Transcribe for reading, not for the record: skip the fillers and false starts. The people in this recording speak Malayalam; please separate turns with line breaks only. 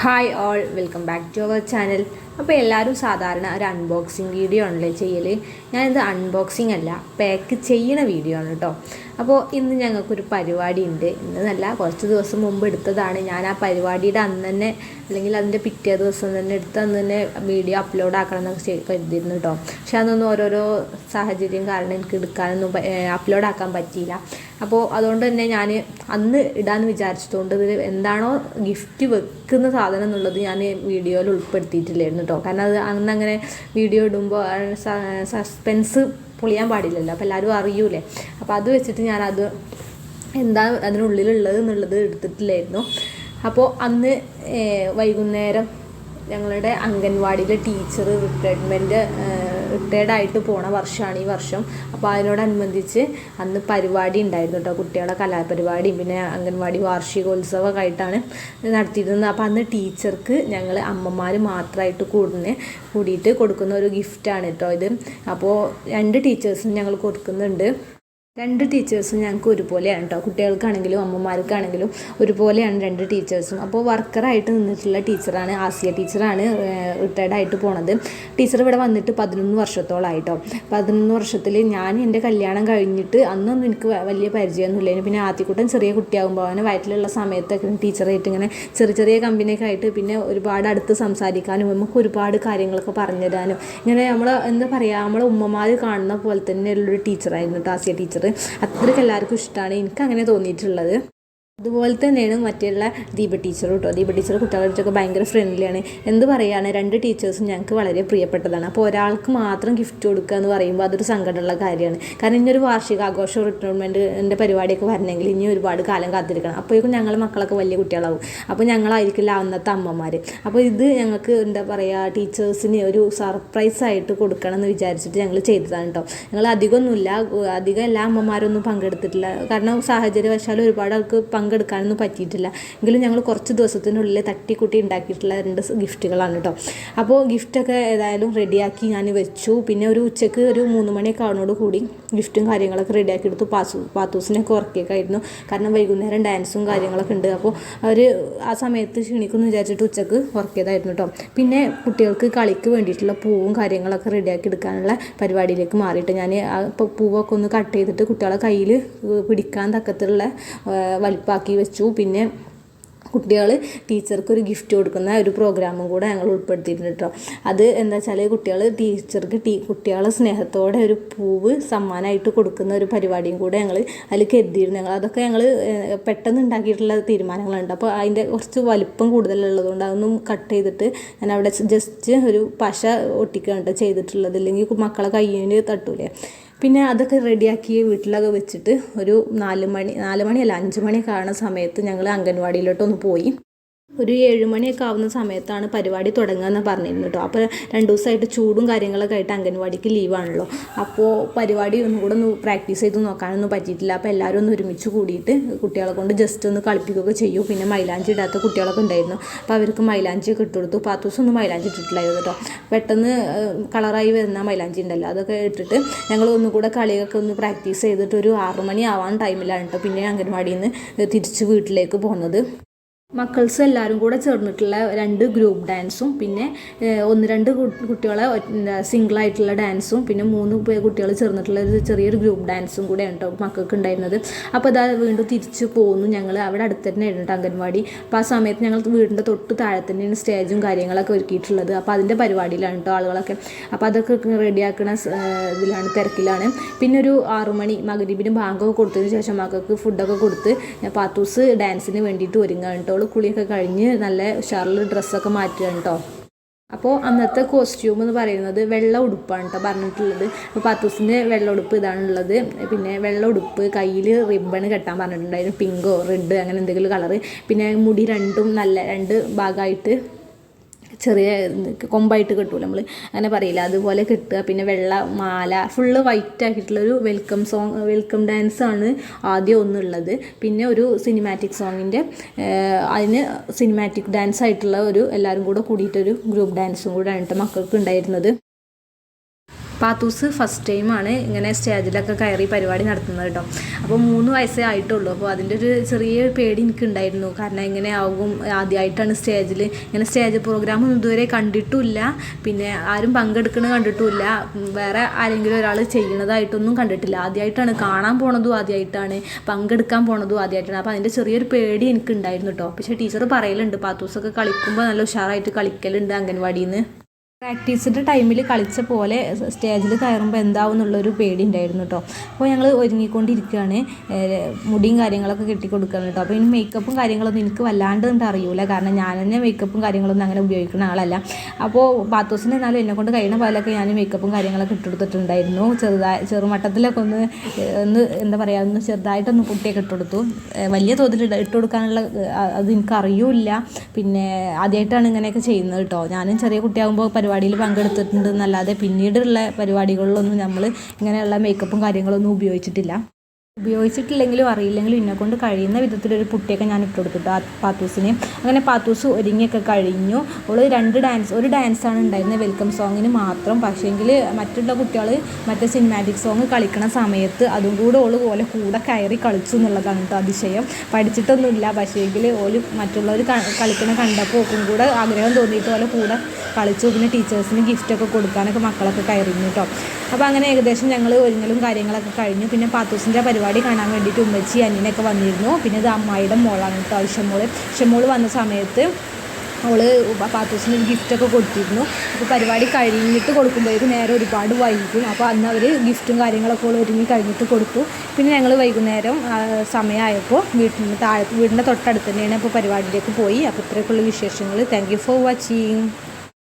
Hi all, welcome back to our channel. അപ്പോൾ എല്ലാവരും സാധാരണ ഒരു അൺബോക്സിങ് വീഡിയോ ആണല്ലേ ചെയ്യൽ. ഞാനിത് അൺബോക്സിങ് അല്ല, പാക്ക് ചെയ്യണ വീഡിയോ ആണ് കേട്ടോ. അപ്പോൾ ഇന്ന് ഞങ്ങൾക്കൊരു പരിപാടി ഉണ്ട്. ഇന്ന് നല്ല കുറച്ച് ദിവസം മുമ്പ് എടുത്തതാണ്. ഞാൻ ആ പരിപാടിയുടെ അന്ന് തന്നെ അല്ലെങ്കിൽ അതിൻ്റെ പിറ്റേ ദിവസം തന്നെ എടുത്ത് അന്ന് തന്നെ വീഡിയോ അപ്ലോഡ് ആക്കണം എന്നൊക്കെ കരുതിയിരുന്നു കേട്ടോ. പക്ഷെ അതൊന്നും ഓരോരോ സാഹചര്യം കാരണം എനിക്ക് എടുക്കാനൊന്നും അപ്ലോഡ് ആക്കാൻ പറ്റിയില്ല. അപ്പോൾ അതുകൊണ്ട് തന്നെ ഞാൻ അന്ന് ഇടാമെന്ന് വിചാരിച്ചതുകൊണ്ട് ഇത് എന്താണോ ഗിഫ്റ്റ് വെക്കുന്ന സാധനം എന്നുള്ളത് ഞാൻ വീഡിയോയിൽ ഉൾപ്പെടുത്തിയിട്ടില്ലായിരുന്നു കേട്ടോ. കാരണം അത് അന്ന് അങ്ങനെ വീഡിയോ ഇടുമ്പോൾ സസ്പെൻസ് പൊളിയാൻ പാടില്ലല്ലോ, അപ്പോൾ എല്ലാവരും അറിയൂലേ. അപ്പോൾ അത് വെച്ചിട്ട് ഞാനത് എന്താ അതിനുള്ളിലുള്ളത് എന്നുള്ളത് എടുത്തിട്ടില്ലായിരുന്നു. അപ്പോൾ അന്ന് വൈകുന്നേരം ഞങ്ങളുടെ അംഗൻവാടിയിലെ ടീച്ചർ റിട്ടയർഡായിട്ട് പോണ വർഷമാണ് ഈ വർഷം. അപ്പോൾ അതിനോടനുബന്ധിച്ച് അന്ന് പരിപാടി ഉണ്ടായിരുന്നു കേട്ടോ. കുട്ടികളുടെ കലാപരിപാടിയും പിന്നെ അംഗൻവാടി വാർഷികോത്സവമൊക്കെ ആയിട്ടാണ് നടത്തിയിരുന്നത്. അപ്പോൾ അന്ന് ടീച്ചർക്ക് ഞങ്ങൾ അമ്മമാർ മാത്രമായിട്ട് കൂടിയിട്ട് കൊടുക്കുന്ന ഒരു ഗിഫ്റ്റാണ് കേട്ടോ ഇത്. അപ്പോൾ 2 ടീച്ചേഴ്സിന് ഞങ്ങൾ കൊടുക്കുന്നുണ്ട്. 2 ടീച്ചേഴ്സും ഞങ്ങൾക്ക് ഒരുപോലെയാണ് കേട്ടോ. കുട്ടികൾക്കാണെങ്കിലും അമ്മമാർക്കാണെങ്കിലും ഒരുപോലെയാണ് 2 ടീച്ചേഴ്സും. അപ്പോൾ വർക്കറായിട്ട് നിന്നിട്ടുള്ള ടീച്ചറാണ് ആസിയ ടീച്ചറാണ് റിട്ടയർഡായിട്ട് പോണത്. ടീച്ചർ ഇവിടെ വന്നിട്ട് 11 വർഷത്തോളമായിട്ടോ. 11 വർഷത്തിൽ ഞാൻ എൻ്റെ കല്യാണം കഴിഞ്ഞിട്ട് അന്നൊന്നും എനിക്ക് വലിയ പരിചയമൊന്നുമില്ല. പിന്നെ ആദ്യക്കൂട്ടം ചെറിയ കുട്ടിയാകുമ്പോൾ അവനെ വയറ്റിലുള്ള സമയത്തൊക്കെ ടീച്ചറായിട്ട് ഇങ്ങനെ ചെറിയ കമ്പനിയൊക്കെ ആയിട്ട് പിന്നെ ഒരുപാട് അടുത്ത് സംസാരിക്കാനും നമുക്ക് ഒരുപാട് കാര്യങ്ങളൊക്കെ പറഞ്ഞു തരാനും ഇങ്ങനെ നമ്മൾ എന്താ പറയുക, നമ്മളെ ഉമ്മമാർ കാണുന്ന പോലെ തന്നെയുള്ളൊരു ടീച്ചറായിരുന്നു കേട്ടോ ആസിയ ടീച്ചർ. അത്രയ്ക്ക് എല്ലാവർക്കും ഇഷ്ടമാണ്, എനിക്കങ്ങനെ തോന്നിയിട്ടുള്ളത്. അതുപോലെ തന്നെയാണ് മറ്റുള്ള ദീപ ടീച്ചർ കേട്ടോ. ദീപ ടീച്ചർ കുട്ടികളൊക്കെ ഭയങ്കര ഫ്രണ്ട്ലിയാണ്. എന്ത് പറയുകയാണ്, 2 ടീച്ചേഴ്സും ഞങ്ങൾക്ക് വളരെ പ്രിയപ്പെട്ടതാണ്. അപ്പോൾ ഒരാൾക്ക് മാത്രം ഗിഫ്റ്റ് കൊടുക്കുക എന്ന് പറയുമ്പോൾ അതൊരു സങ്കടമുള്ള കാര്യമാണ്. കാരണം ഇനിയൊരു വാർഷികാഘോഷം റിട്ടയർമെൻറ്റിൻ്റെ പരിപാടിയൊക്കെ വരണമെങ്കിൽ ഇനി ഒരുപാട് കാലം കാത്തിരിക്കണം. അപ്പോഴേക്കും ഞങ്ങളുടെ മക്കളൊക്കെ വലിയ കുട്ടികളാവും. അപ്പോൾ ഞങ്ങളായിരിക്കില്ല അന്നത്തെ അമ്മമാർ. അപ്പോൾ ഇത് ഞങ്ങൾക്ക് എന്താ പറയുക, ടീച്ചേഴ്സിന് ഒരു സർപ്രൈസായിട്ട് കൊടുക്കണം എന്ന് വിചാരിച്ചിട്ട് ഞങ്ങൾ ചെയ്തതാണ് കേട്ടോ. ഞങ്ങൾ അധികം എല്ലാ അമ്മമാരൊന്നും പങ്കെടുത്തിട്ടില്ല. കാരണം സാഹചര്യവശാൽ ഒരുപാട് ആൾക്ക് പങ്കെടുക്കാനൊന്നും പറ്റിയിട്ടില്ല. എങ്കിലും ഞങ്ങൾ കുറച്ച് ദിവസത്തിനുള്ളിൽ തട്ടിക്കൂട്ടി ഉണ്ടാക്കിയിട്ടുള്ള 2 ഗിഫ്റ്റുകളാണ് കേട്ടോ. അപ്പോൾ ഗിഫ്റ്റൊക്കെ ഏതായാലും റെഡിയാക്കി ഞാൻ വെച്ചു. പിന്നെ ഒരു ഉച്ചയ്ക്ക് ഒരു 3 മണിയൊക്കെ ആവുന്നതോട് കൂടി ഗിഫ്റ്റും കാര്യങ്ങളൊക്കെ റെഡിയാക്കി എടുത്തു. പാത്തൂസിനൊക്കെ ഉറക്കിയൊക്കെ ആയിരുന്നു. കാരണം വൈകുന്നേരം ഡാൻസും കാര്യങ്ങളൊക്കെ ഉണ്ട്. അപ്പോൾ അവർ ആ സമയത്ത് ക്ഷണിക്കുമെന്ന് വിചാരിച്ചിട്ട് ഉച്ചക്ക് ഉറക്കിയതായിരുന്നു കേട്ടോ. പിന്നെ കുട്ടികൾക്ക് കളിക്ക് വേണ്ടിയിട്ടുള്ള പൂവും കാര്യങ്ങളൊക്കെ റെഡിയാക്കി എടുക്കാനുള്ള പരിപാടിയിലേക്ക് മാറിയിട്ട് ഞാൻ പൂവൊക്കെ ഒന്ന് കട്ട് ചെയ്തിട്ട് കുട്ടികളെ കയ്യിൽ പിടിക്കാൻ തക്കത്തുള്ള വലിപ്പാക്കി വെച്ചു. പിന്നെ കുട്ടികൾ ടീച്ചർക്ക് ഒരു ഗിഫ്റ്റ് കൊടുക്കുന്ന ഒരു പ്രോഗ്രാമും കൂടെ ഞങ്ങൾ ഉൾപ്പെടുത്തിയിട്ടുണ്ട് കേട്ടോ. അത് എന്താ വെച്ചാൽ കുട്ടികൾ ടീച്ചർക്ക് കുട്ടികളെ സ്നേഹത്തോടെ ഒരു പൂവ് സമ്മാനമായിട്ട് കൊടുക്കുന്ന ഒരു പരിപാടിയും കൂടെ ഞങ്ങൾ അതിൽ കരുതിയിരുന്നു. അതൊക്കെ ഞങ്ങൾ പെട്ടെന്ന് ഉണ്ടാക്കിയിട്ടുള്ള തീരുമാനങ്ങളുണ്ട്. അപ്പോൾ അതിൻ്റെ കുറച്ച് വലിപ്പം കൂടുതലുള്ളതുകൊണ്ട് അതൊന്നും കട്ട് ചെയ്തിട്ട് ഞാൻ അവിടെ ജസ്റ്റ് ഒരു പശ ഒട്ടിക്കുകയാണ് ചെയ്തിട്ടുള്ളത്. ഇല്ലെങ്കിൽ മക്കളെ കയ്യിന് തട്ടൂലേ. പിന്നെ അതൊക്കെ റെഡിയാക്കി വീട്ടിലൊക്കെ വെച്ചിട്ട് ഒരു 4 മണിയല്ല 5 മണിയൊക്കെ ആവുന്ന സമയത്ത് ഞങ്ങൾ അംഗൻവാടിയിലോട്ടൊന്ന് പോയി. ഒരു 7 മണിയൊക്കെ ആവുന്ന സമയത്താണ് പരിപാടി തുടങ്ങുകയെന്ന് പറഞ്ഞിരുന്നു കേട്ടോ. അപ്പോൾ 2 ദിവസമായിട്ട് ചൂടും കാര്യങ്ങളൊക്കെ ആയിട്ട് അംഗൻവാടിക്ക് ലീവാണല്ലോ. അപ്പോൾ പരിപാടി ഒന്നും കൂടെ പ്രാക്ടീസ് ചെയ്ത് നോക്കാനൊന്നും പറ്റിയിട്ടില്ല. അപ്പോൾ എല്ലാവരും ഒന്ന് ഒരുമിച്ച് കൂടിയിട്ട് കുട്ടികളെ കൊണ്ട് ജസ്റ്റ് ഒന്ന് കളിപ്പിക്കുകയൊക്കെ ചെയ്യും. പിന്നെ മൈലാഞ്ചി ഇടാത്ത കുട്ടികളൊക്കെ ഉണ്ടായിരുന്നു. അപ്പോൾ അവർക്ക് മൈലാഞ്ചിയൊക്കെ ഇട്ട് കൊടുത്തു. പാത്തൂസൊന്നും മൈലാഞ്ചി ഇട്ടിട്ടില്ലായിരുന്നു കേട്ടോ. പെട്ടെന്ന് കളറായി വരുന്ന മൈലാഞ്ചി ഉണ്ടല്ലോ, അതൊക്കെ ഇട്ടിട്ട് ഞങ്ങൾ ഒന്നുകൂടെ കളിയൊക്കെ ഒന്ന് പ്രാക്ടീസ് ചെയ്തിട്ട് ഒരു 6 മണി ആവാൻ ടൈമിലാണ് കേട്ടോ പിന്നെ അംഗൻവാടിയിൽ നിന്ന് തിരിച്ച് വീട്ടിലേക്ക് പോകുന്നത്. മക്കൾസ് എല്ലാവരും കൂടെ ചേർന്നിട്ടുള്ള 2 ഗ്രൂപ്പ് ഡാൻസും പിന്നെ 1-2 കുട്ടികളെ സിംഗിളായിട്ടുള്ള ഡാൻസും പിന്നെ 3 കുട്ടികൾ ചേർന്നിട്ടുള്ള ഒരു ചെറിയൊരു ഗ്രൂപ്പ് ഡാൻസും കൂടെയാണ് കേട്ടോ മക്കൾക്ക് ഉണ്ടായിരുന്നത്. അപ്പോൾ അതാ വീണ്ടും തിരിച്ച് പോകുന്നു. ഞങ്ങൾ അവിടെ അടുത്ത് തന്നെ ആയിരുന്നു അംഗൻവാടി. അപ്പോൾ ആ സമയത്ത് ഞങ്ങൾ വീടിൻ്റെ തൊട്ട് താഴെ തന്നെയാണ് സ്റ്റേജും കാര്യങ്ങളൊക്കെ ഒരുക്കിയിട്ടുള്ളത്. അപ്പോൾ അതിൻ്റെ പരിപാടിയിലാണ് കേട്ടോ ആളുകളൊക്കെ. അപ്പോൾ അതൊക്കെ റെഡിയാക്കുന്ന തിരക്കിലാണ്. പിന്നെ ഒരു 6 മണി മഗ്‌രിബിന് ബാങ്കൊക്കെ കൊടുത്തതിന് ശേഷം മക്കൾക്ക് ഫുഡൊക്കെ കൊടുത്ത് പാത്തൂസ് ഡാൻസിന് വേണ്ടിയിട്ട് ഒരുങ്ങുകയാണ് കേട്ടോ. കുളിയൊക്കെ കഴിഞ്ഞ് നല്ല ഉഷാറിൽ ഡ്രസ്സൊക്കെ മാറ്റുകയാണ് കേട്ടോ. അപ്പോൾ അന്നത്തെ കോസ്റ്റ്യൂം എന്ന് പറയുന്നത് വെള്ള ഉടുപ്പാണ് കേട്ടോ പറഞ്ഞിട്ടുള്ളത്. അപ്പോൾ പാത്തൂസിൻ്റെ വെള്ള ഉടുപ്പ് ഇതാണുള്ളത്. പിന്നെ വെള്ള ഉടുപ്പ്, കയ്യിൽ റിബൺ കെട്ടാൻ പറഞ്ഞിട്ടുണ്ടായിരുന്നു, പിങ്കോ റെഡ് അങ്ങനെ എന്തെങ്കിലും കളറ്. പിന്നെ മുടി രണ്ടും നല്ല 2 ഭാഗമായിട്ട് ചെറിയ കൊമ്പായിട്ട് കിട്ടുമല്ലോ നമ്മൾ അങ്ങനെ പറയില്ല, അതുപോലെ കിട്ടുക. പിന്നെ വെള്ള മാല ഫുള്ള് വൈറ്റ് ആക്കിയിട്ടുള്ളൊരു വെൽക്കം ഡാൻസാണ് ആദ്യം ഒന്നുള്ളത്. പിന്നെ ഒരു സിനിമാറ്റിക് സോങ്ങിൻ്റെ അതിന് സിനിമാറ്റിക് ഡാൻസ് ആയിട്ടുള്ള ഒരു എല്ലാവരും കൂടെ കൂടിയിട്ടൊരു ഗ്രൂപ്പ് ഡാൻസും കൂടെ ആയിട്ട് മക്കൾക്ക് ഉണ്ടായിരുന്നത്. പാത്തൂസ് ഫസ്റ്റ് ടൈമാണ് ഇങ്ങനെ സ്റ്റേജിലൊക്കെ കയറി പരിപാടി നടത്തുന്നത് കേട്ടോ. അപ്പോൾ 3 വയസ്സേ ആയിട്ടുള്ളൂ. അപ്പോൾ അതിൻ്റെ ഒരു ചെറിയ പേടി എനിക്കുണ്ടായിരുന്നു. കാരണം എങ്ങനെ ആകും, ആദ്യമായിട്ടാണ് സ്റ്റേജിൽ ഇങ്ങനെ സ്റ്റേജ് പ്രോഗ്രാമൊന്നും ഇതുവരെ കണ്ടിട്ടുമില്ല, പിന്നെ ആരും പങ്കെടുക്കുന്നത് കണ്ടിട്ടുമില്ല, വേറെ ആരെങ്കിലും ഒരാൾ ചെയ്യുന്നതായിട്ടൊന്നും കണ്ടിട്ടില്ല. ആദ്യമായിട്ടാണ് കാണാൻ പോണതും, ആദ്യമായിട്ടാണ് പങ്കെടുക്കാൻ പോണതും ആദ്യമായിട്ടാണ്. അപ്പോൾ അതിൻ്റെ ചെറിയൊരു പേടി എനിക്കുണ്ടായിരുന്നു കേട്ടോ. പക്ഷേ ടീച്ചർ പറയലുണ്ട് പാത്തൂസൊക്കെ കളിക്കുമ്പോൾ നല്ല ഉഷാറായിട്ട് കളിക്കലുണ്ട് അംഗൻവാടിയിൽ നിന്ന്. പ്രാക്ടീസിൻ്റെ ടൈമിൽ കളിച്ച പോലെ സ്റ്റേജിൽ കയറുമ്പോൾ എന്താവും എന്നുള്ളൊരു പേടി ഉണ്ടായിരുന്നു കേട്ടോ. അപ്പോൾ ഞങ്ങൾ ഒരുങ്ങിക്കൊണ്ടിരിക്കുകയാണ്, മുടിയും കാര്യങ്ങളൊക്കെ കെട്ടിക്കൊടുക്കുകയാണ് കേട്ടോ. അപ്പോൾ ഇനി മേക്കപ്പും കാര്യങ്ങളൊന്നും എനിക്ക് വല്ലാണ്ട് അറിയില്ല, കാരണം ഞാൻ തന്നെ മേക്കപ്പും കാര്യങ്ങളൊന്നും അങ്ങനെ ഉപയോഗിക്കുന്ന ആളല്ല. അപ്പോൾ പാത്തൂസിന് എന്നാലും എന്നെക്കൊണ്ട് കഴിയുന്ന പോലെയൊക്കെ ഞാൻ മേക്കപ്പും കാര്യങ്ങളൊക്കെ ഇട്ടുകൊടുത്തിട്ടുണ്ടായിരുന്നു. ചെറുമട്ടത്തിലൊക്കെ ഒന്ന് എന്താ പറയുക, ഒന്ന് ചെറുതായിട്ടൊന്ന് പൊട്ടിയൊക്കെ ഇട്ടുകൊടുത്തു. വലിയ തോതിൽ ഇട്ട് കൊടുക്കാനുള്ള അത് എനിക്കറിയില്ല. പിന്നെ ആദ്യമായിട്ടാണ് ഇങ്ങനെയൊക്കെ ചെയ്യുന്നത് കേട്ടോ. ഞാനും ചെറിയ കുട്ടിയാകുമ്പോൾ പരിപാടിയിൽ പങ്കെടുത്തിട്ടുണ്ട് എന്നല്ലാതെ പിന്നീടുള്ള പരിപാടികളിലൊന്നും നമ്മൾ ഇങ്ങനെയുള്ള മേക്കപ്പും കാര്യങ്ങളൊന്നും ഉപയോഗിച്ചിട്ടില്ലെങ്കിലും അറിയില്ലെങ്കിലും എന്നെക്കൊണ്ട് കഴിയുന്ന വിധത്തിലൊരു പുട്ടിയൊക്കെ ഞാൻ ഇട്ട് കൊടുത്തിട്ടു പാത്തൂസിന്. അങ്ങനെ പാത്തൂസ് ഒരുങ്ങിയൊക്കെ കഴിഞ്ഞു. ഒരു ഡാൻസാണ് ഉണ്ടായിരുന്നത് വെൽക്കം സോങ്ങിന് മാത്രം. പക്ഷേങ്കിൽ മറ്റുള്ള കുട്ടികൾ മറ്റേ സിനിമാറ്റിക് സോങ് കളിക്കണ സമയത്ത് അതും കൂടെ ഓലെ കൂടെ കയറി കളിച്ചു എന്നുള്ളതാണ് കേട്ടോ അതിശയം. പഠിച്ചിട്ടൊന്നുമില്ല, പക്ഷേങ്കിൽ മറ്റുള്ളവർ കളിക്കണ കണ്ടപ്പോൾ ഓക്കും കൂടെ ആഗ്രഹം തോന്നിയിട്ട് ഓലെ കൂടെ കളിച്ചു. പിന്നെ ടീച്ചേഴ്സിന് ഗിഫ്റ്റൊക്കെ കൊടുക്കാനൊക്കെ മക്കളൊക്കെ കയറിയിരുന്നു കേട്ടോ. അപ്പോൾ അങ്ങനെ ഏകദേശം ഞങ്ങൾ ഒരുങ്ങലും കാര്യങ്ങളൊക്കെ കഴിഞ്ഞു. പിന്നെ പാത്തൂസിൻ്റെ പരിപാടി കാണാൻ വേണ്ടിയിട്ട് ഉമ്മച്ചി അനിയനൊക്കെ വന്നിരുന്നു. പിന്നെ ഇത് അമ്മായിയുടെ മോളാണ് കേട്ടോ, ഷമോള് വന്ന സമയത്ത് അവള് പാത്തൂസിന് ഒരു ഗിഫ്റ്റൊക്കെ കൊടുത്തിരുന്നു. അപ്പോൾ പരിപാടി കഴിഞ്ഞിട്ട് കൊടുക്കുമ്പോഴേക്കും നേരെ ഒരുപാട് വൈകും. അപ്പോൾ അന്ന് അവർ ഗിഫ്റ്റും കാര്യങ്ങളൊക്കെ ഒരുങ്ങി കഴിഞ്ഞിട്ട് കൊടുത്തു. പിന്നെ ഞങ്ങൾ വൈകുന്നേരം സമയമായപ്പോൾ വീടിൻ്റെ തൊട്ടടുത്ത് തന്നെയാണ് അപ്പോൾ പരിപാടിയിലേക്ക് പോയി. അപ്പോൾ ഇത്രയൊക്കെയുള്ള വിശേഷങ്ങൾ. Thank you for watching.